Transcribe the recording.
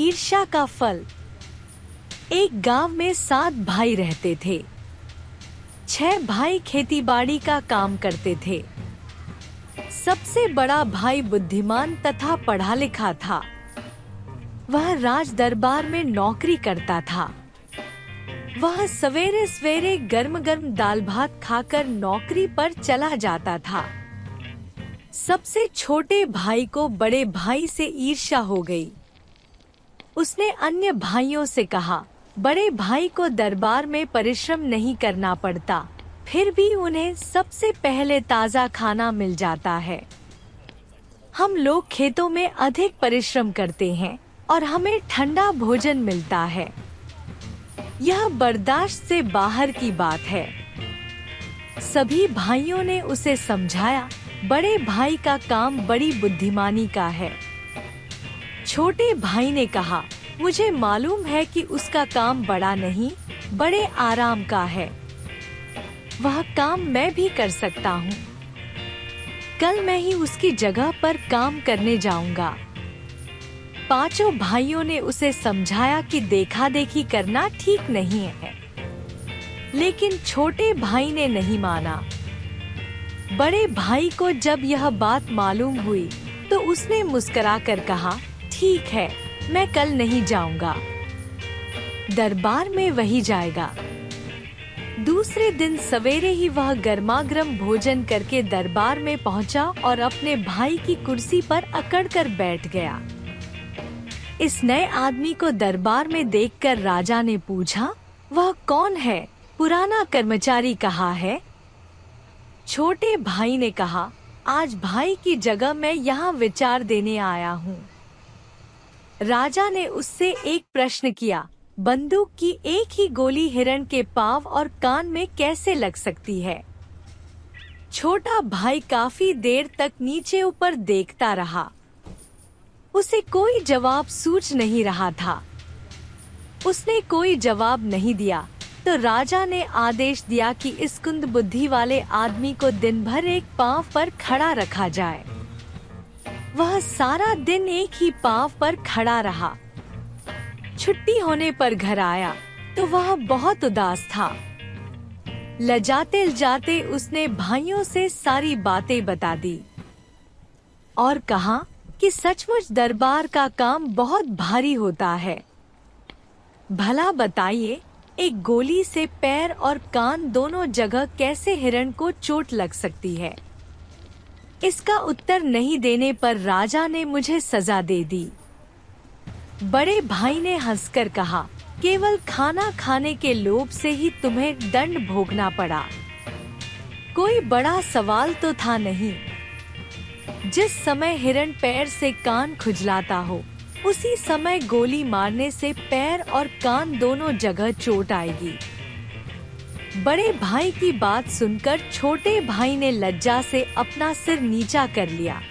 ईर्ष्या का फल। एक गांव में 7 भाई रहते थे। 6 भाई खेतीबाड़ी का काम करते थे। सबसे बड़ा भाई बुद्धिमान तथा पढ़ा लिखा था। वह राज दरबार में नौकरी करता था। वह सवेरे सवेरे गर्म गर्म दाल भात खाकर नौकरी पर चला जाता था। सबसे छोटे भाई को बड़े भाई से ईर्ष्या हो गई। उसने अन्य भाइयों से कहा, बड़े भाई को दरबार में परिश्रम नहीं करना पड़ता, फिर भी उन्हें सबसे पहले ताज़ा खाना मिल जाता है। हम लोग खेतों में अधिक परिश्रम करते हैं और हमें ठंडा भोजन मिलता है। यह बर्दाश्त से बाहर की बात है। सभी भाइयों ने उसे समझाया, बड़े भाई का काम बड़ी बुद्धिमानी का है। छोटे भाई ने कहा, मुझे मालूम है कि उसका काम बड़ा नहीं, बड़े आराम का है। वह काम मैं भी कर सकता हूँ। कल मैं ही उसकी जगह पर काम करने जाऊंगा। पांचों भाइयों ने उसे समझाया कि देखा देखी करना ठीक नहीं है, लेकिन छोटे भाई ने नहीं माना। बड़े भाई को जब यह बात मालूम हुई तो उसने मुस्कुराकर कहा, ठीक है, मैं कल नहीं जाऊंगा। दरबार में वही जाएगा। दूसरे दिन सवेरे ही वह गर्मागर्म भोजन करके दरबार में पहुंचा और अपने भाई की कुर्सी पर अकड़कर बैठ गया। इस नए आदमी को दरबार में देखकर राजा ने पूछा, वह कौन है? पुराना कर्मचारी कहाँ है? छोटे भाई ने कहा, आज भाई की जगह मैं यहाँ विचार देने आया हूँ। राजा ने उससे एक प्रश्न किया, बंदूक की एक ही गोली हिरण के पाँव और कान में कैसे लग सकती है? छोटा भाई काफी देर तक नीचे ऊपर देखता रहा। उसे कोई जवाब सूझ नहीं रहा था। उसने कोई जवाब नहीं दिया तो राजा ने आदेश दिया कि इस कुंद बुद्धि वाले आदमी को दिन भर एक पाँव पर खड़ा रखा जाए। वह सारा दिन एक ही पाँव पर खड़ा रहा। छुट्टी होने पर घर आया तो वह बहुत उदास था। लजाते लजाते उसने भाइयों से सारी बातें बता दी और कहा कि सचमुच दरबार का काम बहुत भारी होता है। भला बताइए, एक गोली से पैर और कान दोनों जगह कैसे हिरण को चोट लग सकती है? इसका उत्तर नहीं देने पर राजा ने मुझे सजा दे दी। बड़े भाई ने हंसकर कहा, केवल खाना खाने के लोभ से ही तुम्हें दंड भोगना पड़ा। कोई बड़ा सवाल तो था नहीं। जिस समय हिरण पैर से कान खुजलाता हो, उसी समय गोली मारने से पैर और कान दोनों जगह चोट आएगी। बड़े भाई की बात सुनकर छोटे भाई ने लज्जा से अपना सिर नीचा कर लिया।